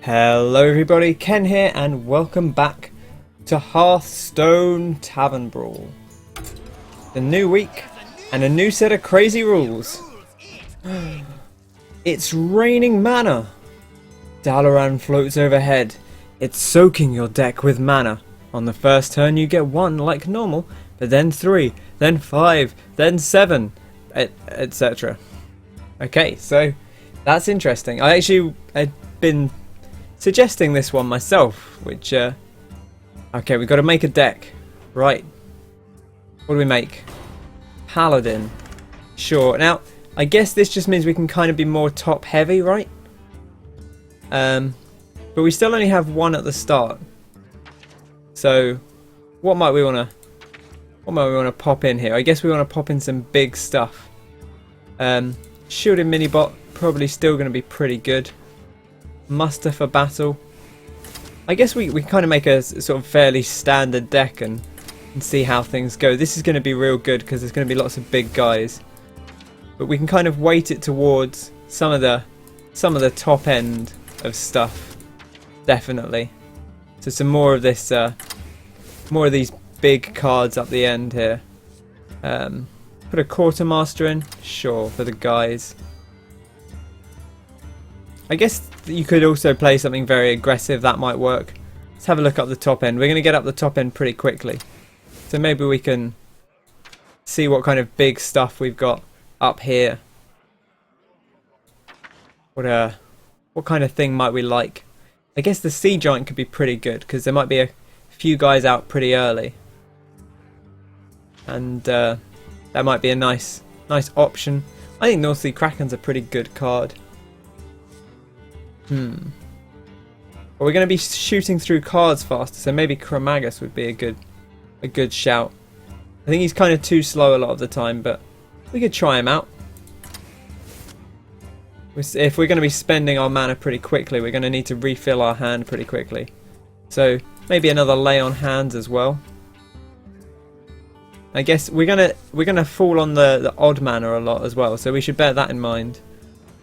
Hello everybody, Ken here and welcome back to Hearthstone Tavern Brawl. The new week and a new set of crazy rules. It's raining mana. Dalaran floats overhead. It's soaking your deck with mana. On the first turn you get 1 like normal, but then 3, then 5, then 7, etc. Okay, so that's interesting. I'd been suggesting this one myself, which okay, we've got to make a deck. Right, what do we make? Paladin. Sure. Now I guess this just means we can kind of be more top heavy, right? But we still only have 1 at the start, so what might we want to pop in here? I guess we want to pop in some big stuff. Shielded minibot probably still going to be pretty good. Muster for battle. I guess we kind of make a sort of fairly standard deck and see how things go. This is going to be real good because there's going to be lots of big guys, but we can kind of weight it towards some of the top end of stuff, definitely. So some more of this, more of these big cards up the end here. Put a quartermaster in, sure, for the guys. I guess you could also play something very aggressive, that might work. Let's have a look up the top end. We're going to get up the top end pretty quickly, so maybe we can see what kind of big stuff we've got up here. What kind of thing might we like? I guess the Sea Giant could be pretty good because there might be a few guys out pretty early, and that might be a nice option. I think North Sea Kraken's a pretty good card. But we're going to be shooting through cards faster, so maybe Chromagus would be a good shout. I think he's kind of too slow a lot of the time, but we could try him out. If we're going to be spending our mana pretty quickly, we're going to need to refill our hand pretty quickly. So maybe another lay on hands as well. I guess we're gonna fall on the odd mana a lot as well, so we should bear that in mind.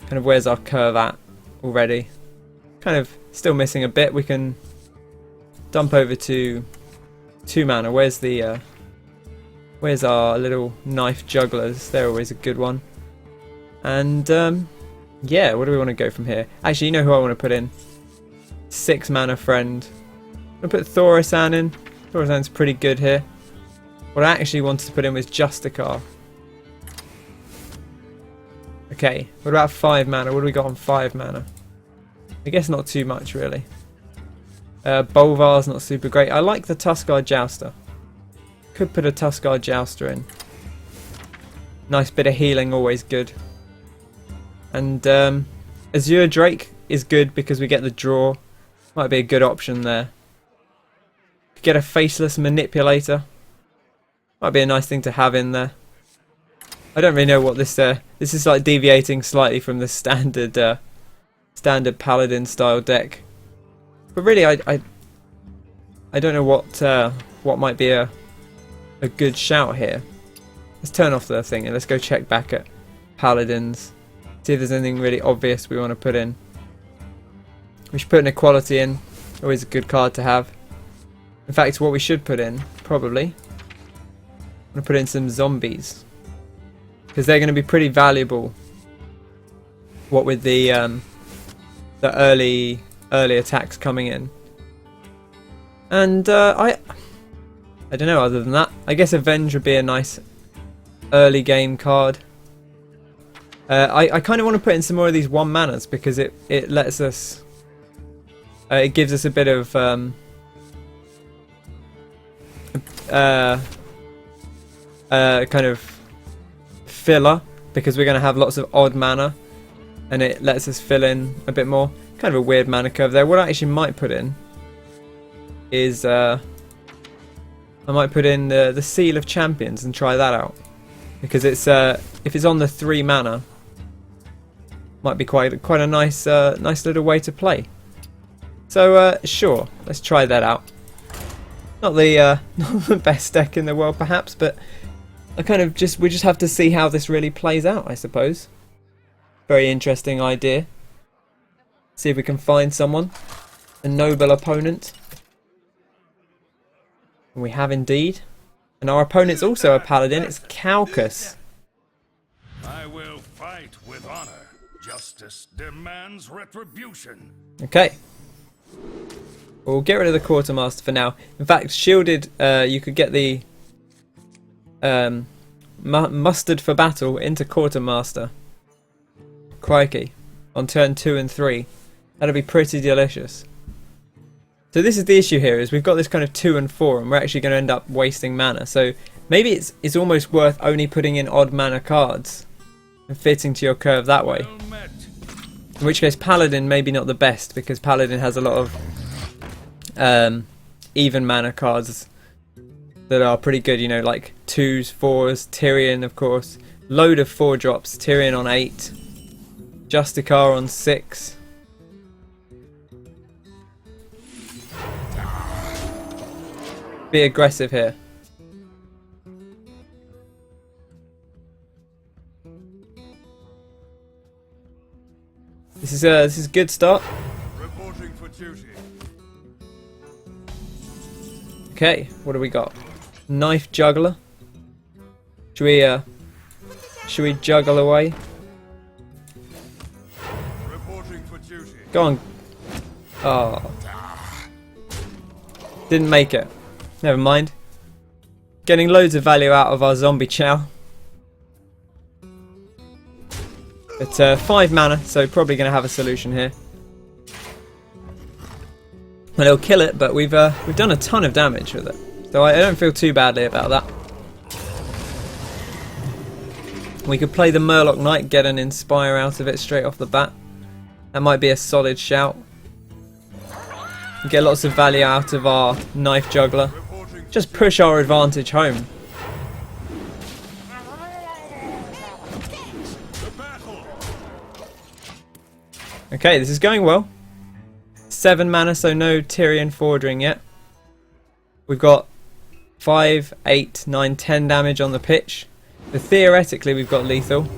Kind of where's our curve at already? Kind of still missing a bit. We can dump over to 2 mana. Where's our little knife jugglers? They're always a good one. And yeah, what do we want to go from here? Actually, you know who I want to put in? 6 mana friend. I'm gonna put Thorisan in. Thorisan's pretty good here. What I actually wanted to put in was Justicar. Okay, what about 5 mana? What do we got on 5 mana? I guess not too much, really. Bolvar's not super great. I like the Tuskar Jouster. Could put a Tuskar Jouster in. Nice bit of healing, always good. And Azure Drake is good because we get the draw. Might be a good option there. Could get a Faceless Manipulator. Might be a nice thing to have in there. I don't really know what this is like, deviating slightly from the standard Paladin style deck. But really, I don't know what might be a good shout here. Let's turn off the thing and let's go check back at Paladins. See if there's anything really obvious we want to put in. We should put an Equality in. Always a good card to have. In fact, what we should put in, probably, I'm going to put in some zombies, because they're going to be pretty valuable. What with the early attacks coming in, and I don't know. Other than that, I guess Avenge would be a nice early game card. I kind of want to put in some more of these 1 manas because it lets us. It gives us a bit of kind of filler, because we're going to have lots of odd mana and it lets us fill in a bit more. Kind of a weird mana curve there. What I actually might put in is I might put in the Seal of Champions and try that out, because it's if it's on the 3 mana, might be quite a nice little way to play. So sure, let's try that out. Not the best deck in the world perhaps, but we just have to see how this really plays out, I suppose. Very interesting idea. See if we can find someone. A noble opponent. And we have indeed. And our opponent's also a paladin. It's Calcus. I will fight with honor. Justice demands retribution. Okay. We'll get rid of the quartermaster for now. In fact, shielded, you could get the mustered for battle into quartermaster. Crikey. On turn 2 and 3. That'll be pretty delicious. So this is the issue here, is we've got this kind of 2 and 4, and we're actually going to end up wasting mana. So maybe it's almost worth only putting in odd mana cards and fitting to your curve that way. In which case Paladin maybe not the best, because Paladin has a lot of even mana cards that are pretty good, you know, like 2s, 4s, Tyrion of course, load of 4 drops, Tyrion on 8, Justicar on 6. Be aggressive here. This is a good start. Reporting for duty. Okay, what do we got? Knife juggler. Should we juggle away? Reporting for duty. Go on. Oh. Didn't make it. Never mind. Getting loads of value out of our zombie chow. But 5 mana, so probably going to have a solution here. Well, it'll kill it, but we've done a ton of damage with it, so I don't feel too badly about that. We could play the Murloc Knight, get an Inspire out of it straight off the bat. That might be a solid shout. Get lots of value out of our Knife Juggler. Just push our advantage home. Okay, this is going well. 7 mana, so no Tyrion forging yet. We've got 5, 8, 9, 10 damage on the pitch. So theoretically we've got lethal.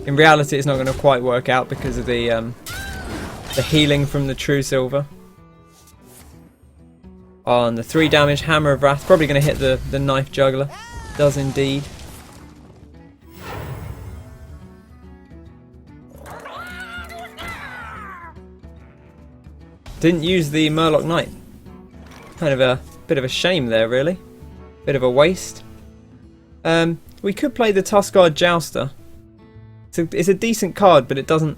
In reality it's not going to quite work out because of the healing from the True Silver. On the 3 damage, Hammer of Wrath, probably going to hit the Knife Juggler. Does indeed. Didn't use the Murloc Knight. Kind of a bit of a shame there, really. Bit of a waste. We could play the Tuskar Jouster. It's a decent card, but it doesn't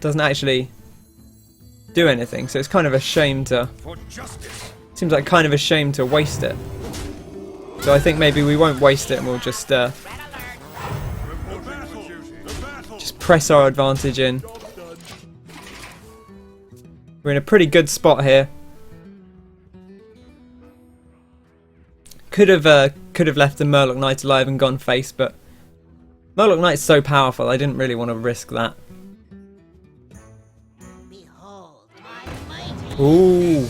actually do anything. So it's kind of a shame to. Seems like kind of a shame to waste it. So I think maybe we won't waste it and we'll just press our advantage in. We're in a pretty good spot here. Could have left the Murloc Knight alive and gone face, but Murloc Knight's so powerful I didn't really want to risk that. Ooh.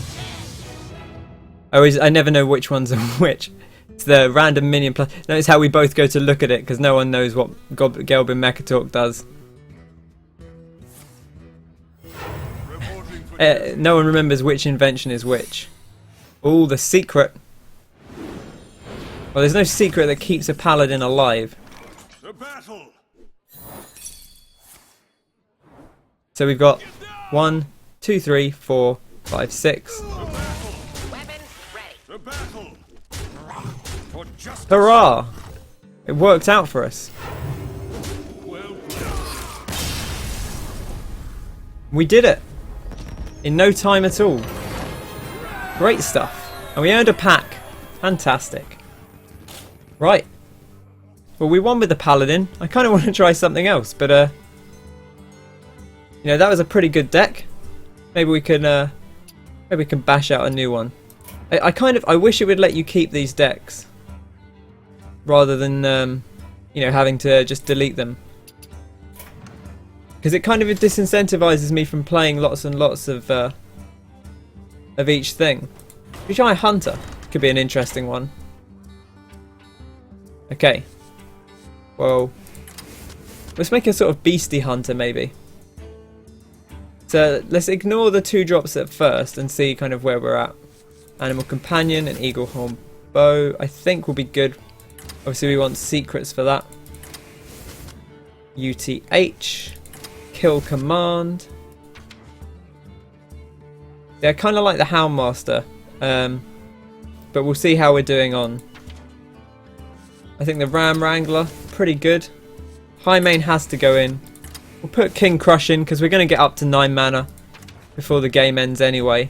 I never know which ones are which. It's the random minion plus. Notice how we both go to look at it because no one knows what Gelbin Mechatalk does. No one remembers which invention is which. Ooh, the secret. Well, there's no secret that keeps a paladin alive. The battle. So we've got 1, 2, 3, 4, 5, 6. Hurrah! It worked out for us. We did it! In no time at all. Great stuff. And we earned a pack. Fantastic. Right. Well, we won with the Paladin. I kind of want to try something else, but you know, that was a pretty good deck. Maybe we can bash out a new one. I wish it would let you keep these decks rather than you know, having to just delete them, because it kind of disincentivizes me from playing lots and lots of each thing. We try Hunter. Could be an interesting one. Okay. Well, let's make a sort of beastie hunter maybe. So let's ignore the 2 drops at first and see kind of where we're at. Animal Companion and Eagle Horn Bow I think will be good. Obviously we want secrets for that. UTH. Kill Command. Yeah, I kind of like the Houndmaster. But we'll see how we're doing on. I think the Ram Wrangler, pretty good. High Main has to go in. We'll put King Crush in because we're going to get up to 9 mana before the game ends anyway.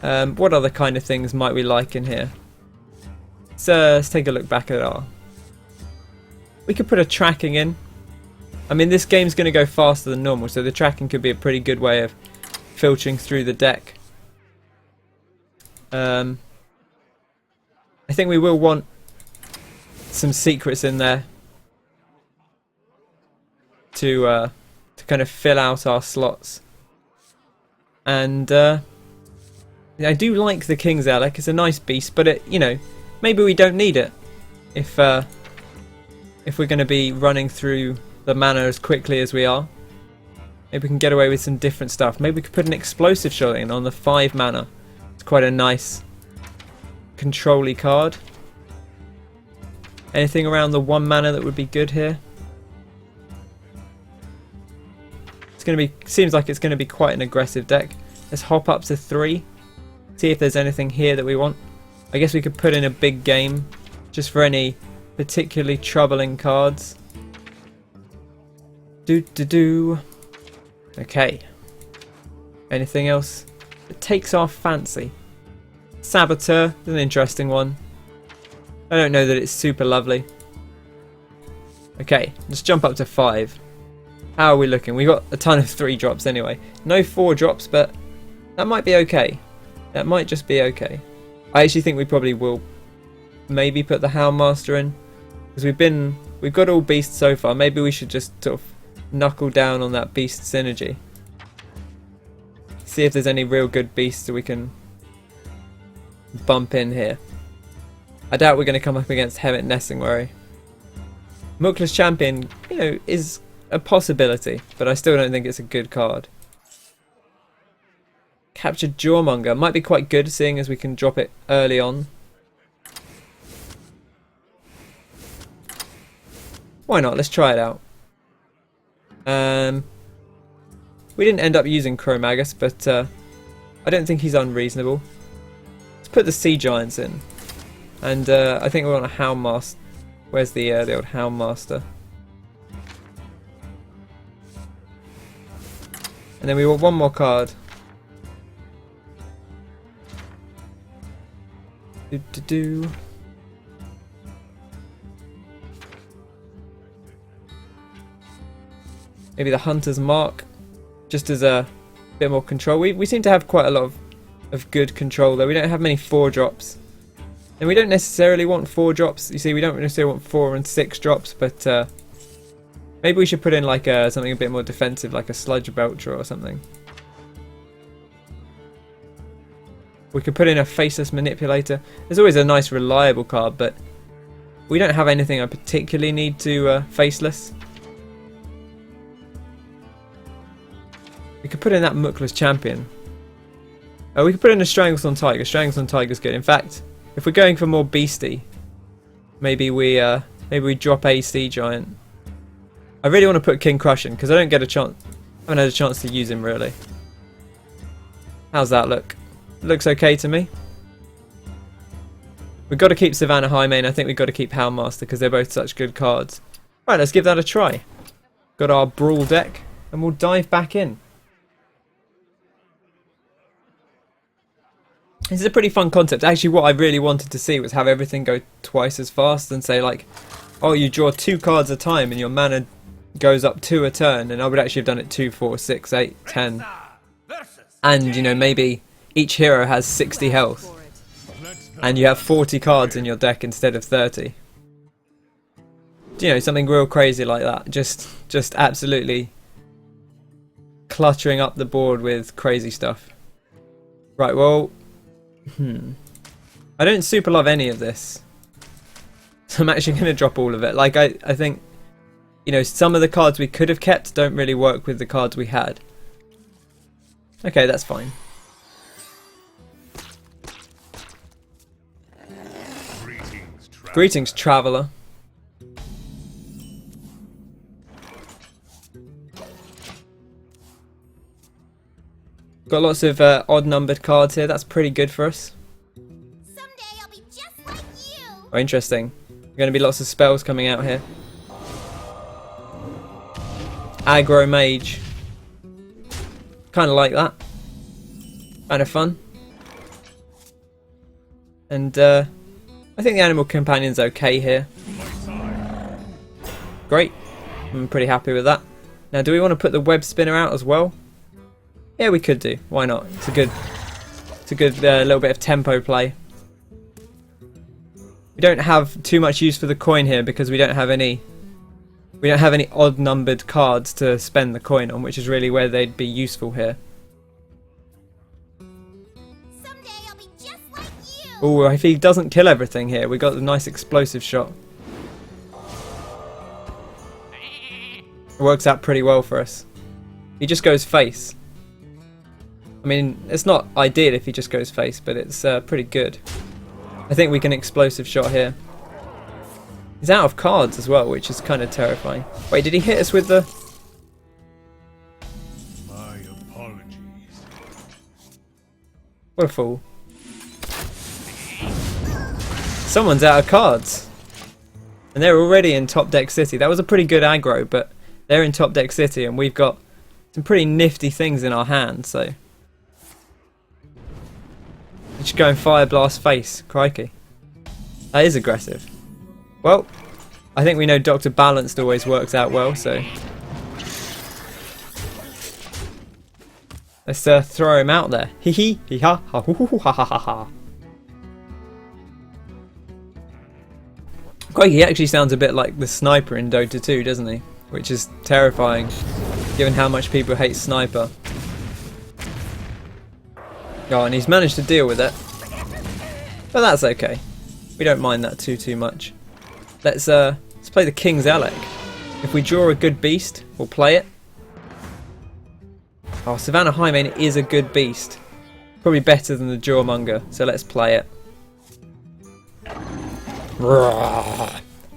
What other kind of things might we like in here? So let's take a look back at our... We could put a tracking in. I mean, this game's going to go faster than normal, so the tracking could be a pretty good way of filtering through the deck. I think we will want some secrets in there to kind of fill out our slots. And I do like the King's Elec. It's a nice beast, but it, you know, maybe we don't need it if we're going to be running through the mana as quickly as we are. Maybe we can get away with some different stuff. Maybe we could put an explosive shot in on the 5 mana. It's quite a nice control-y card. Anything around the 1 mana that would be good here? It's going to be, seems like it's going to be quite an aggressive deck. Let's hop up to 3. See if there's anything here that we want. I guess we could put in a big game just for any particularly troubling cards. Okay. Anything else that takes our fancy? Saboteur is an interesting one. I don't know that it's super lovely. Okay, let's jump up to 5. How are we looking? We got a ton of 3 drops anyway. No 4 drops, but that might be okay. That might just be okay. I actually think we probably will maybe put the Houndmaster in, because we've got all beasts so far. Maybe we should just sort of knuckle down on that beast synergy. See if there's any real good beasts that we can bump in here. I doubt we're going to come up against Hemet Nessingwary. Mookless Champion, you know, is a possibility, but I still don't think it's a good card. Captured Jawmonger might be quite good, seeing as we can drop it early on. Why not? Let's try it out. We didn't end up using Chromagus, but I don't think he's unreasonable. Let's put the Sea Giants in. And I think we want a Houndmaster. Where's the old Houndmaster? And then we want one more card. Maybe the Hunter's Mark, just as a bit more control. We seem to have quite a lot of good control though. We don't have many 4 drops. And we don't necessarily want 4 drops. You see, we don't necessarily want 4 and 6 drops, but maybe we should put in like something a bit more defensive, like a Sludge Belcher or something. We could put in a Faceless Manipulator. There's always a nice reliable card, but we don't have anything I particularly need to Faceless. We could put in that Mookless Champion. Oh, we could put in a Stranglethorn Tiger. Stranglethorn Tiger's good. In fact, if we're going for more beastie, maybe we drop a Sea Giant. I really want to put King Crush in because I don't get a chance. I haven't had a chance to use him really. How's that look? Looks okay to me. We've got to keep Savannah Highmane. I think we've got to keep Houndmaster because they're both such good cards. Right, let's give that a try. Got our Brawl deck and we'll dive back in. This is a pretty fun concept. Actually, what I really wanted to see was have everything go twice as fast and say like, oh, you draw 2 cards a time and your mana goes up 2 a turn, and I would actually have done it 2, 4, 6, 8, 10. And, you know, maybe each hero has 60 health and you have 40 cards in your deck instead of 30. You know, something real crazy like that. Just absolutely cluttering up the board with crazy stuff. Right, well, I don't super love any of this, so I'm actually going to drop all of it. Like, I think, you know, some of the cards we could have kept don't really work with the cards we had. Okay, that's fine. Greetings, traveller. Got lots of odd-numbered cards here. That's pretty good for us. Someday I'll be just like you. Oh, interesting. Going to be lots of spells coming out here. Aggro Mage. Kind of like that. Kind of fun. And I think the Animal Companion's okay here. Great. I'm pretty happy with that. Now, do we want to put the Web Spinner out as well? Yeah, we could do. Why not? It's a good little bit of tempo play. We don't have too much use for the coin here because we don't have any odd numbered cards to spend the coin on, which is really where they'd be useful here. Someday I'll be just like you. Oh, if he doesn't kill everything here, we got the nice explosive shot. It works out pretty well for us. He just goes face. I mean, it's not ideal if he just goes face, but it's pretty good. I think we can explosive shot here. He's out of cards as well, which is kind of terrifying. Wait, did he hit us with the... My apologies. What a fool. Someone's out of cards. And they're already in top deck city. That was a pretty good aggro, but they're in top deck city and we've got some pretty nifty things in our hand, so... We should go and Fire Blast face. Crikey. That is aggressive. Well, I think we know Dr. Balanced always works out well, so... Let's throw him out there. Hee hee, hee ha, ha hoo hoo hoo ha ha ha ha. Crikey, he actually sounds a bit like the Sniper in Dota 2, doesn't he? Which is terrifying, given how much people hate Sniper. Oh, and he's managed to deal with it. But that's okay. We don't mind that too much. Let's play the King's Elec. If we draw a good beast, we'll play it. Oh, Savannah Highmane is a good beast. Probably better than the Jawmonger, so let's play it.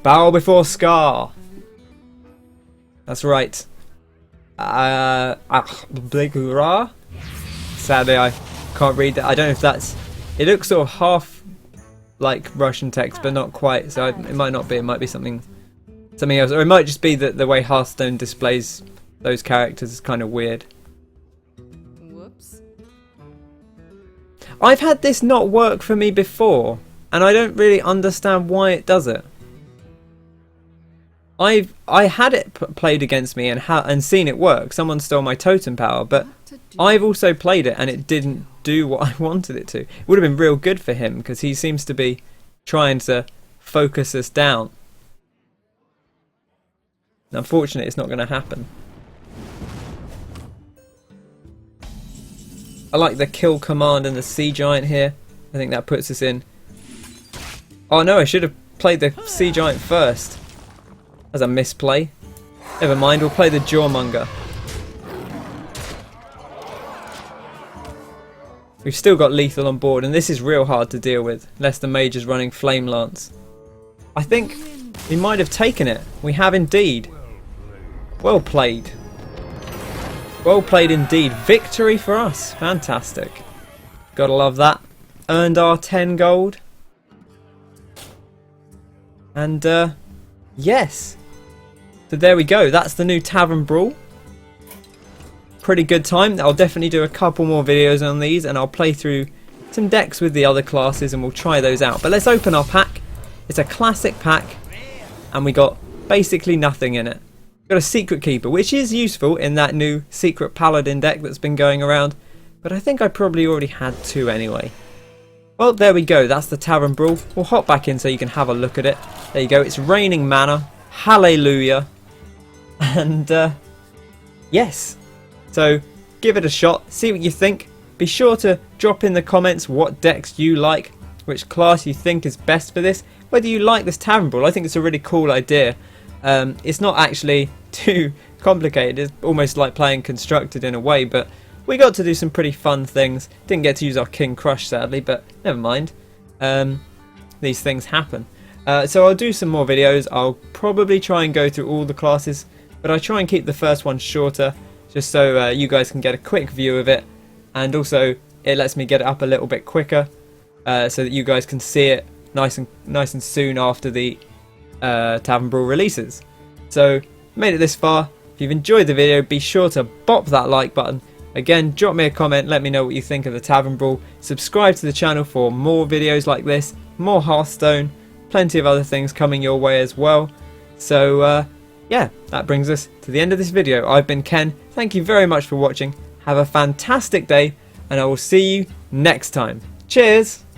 Bow before Scar. That's right. Sadly, I can't read that. I don't know if that's... It looks sort of half like Russian text, but not quite. So it might not be. It might be something else, or it might just be that the way Hearthstone displays those characters is kind of weird. Whoops. I've had this not work for me before, and I don't really understand why it does it. I had it played against me and seen it work. Someone stole my totem power, but I've also played it and it didn't do what I wanted it to. It would have been real good for him because he seems to be trying to focus us down. And unfortunately, it's not going to happen. I like the kill command and the Sea Giant here. I think that puts us in. Oh no, I should have played the Sea Giant first. As a misplay. Never mind, we'll play the Jawmonger. We've still got lethal on board, and this is real hard to deal with, unless the Mage is running Flame Lance. I think we might have taken it. We have indeed. Well played. Well played indeed. Victory for us. Fantastic. Gotta love that. Earned our 10 gold. And, yes. So there we go. That's the new Tavern Brawl. Pretty good time. I'll definitely do a couple more videos on these, and I'll play through some decks with the other classes and we'll try those out. But let's open our pack. It's a classic pack and we got basically nothing in it. Got a Secret Keeper, which is useful in that new Secret Paladin deck that's been going around, but I think I probably already had two anyway. Well, there we go. That's the Tavern Brawl. We'll hop back in so you can have a look at it. There you go. It's raining mana. Hallelujah. And yes. So give it a shot. See what you think. Be sure to drop in the comments what decks you like, which class you think is best for this, whether you like this Tavern Brawl. I think it's a really cool idea. It's not actually too complicated. It's almost like playing Constructed in a way, but we got to do some pretty fun things. Didn't get to use our King Crush sadly, but never mind. These things happen. So I'll do some more videos. I'll probably try and go through all the classes, but I try and keep the first one shorter, just so you guys can get a quick view of it, and also it lets me get it up a little bit quicker, so that you guys can see it nice and soon after the Tavern Brawl releases. So made it this far. If you've enjoyed the video, be sure to bop that like button. Again, drop me a comment, let me know what you think of the Tavern Brawl. Subscribe to the channel for more videos like this, more Hearthstone, plenty of other things coming your way as well. So yeah, that brings us to the end of this video. I've been Ken, thank you very much for watching, have a fantastic day, and I will see you next time. Cheers!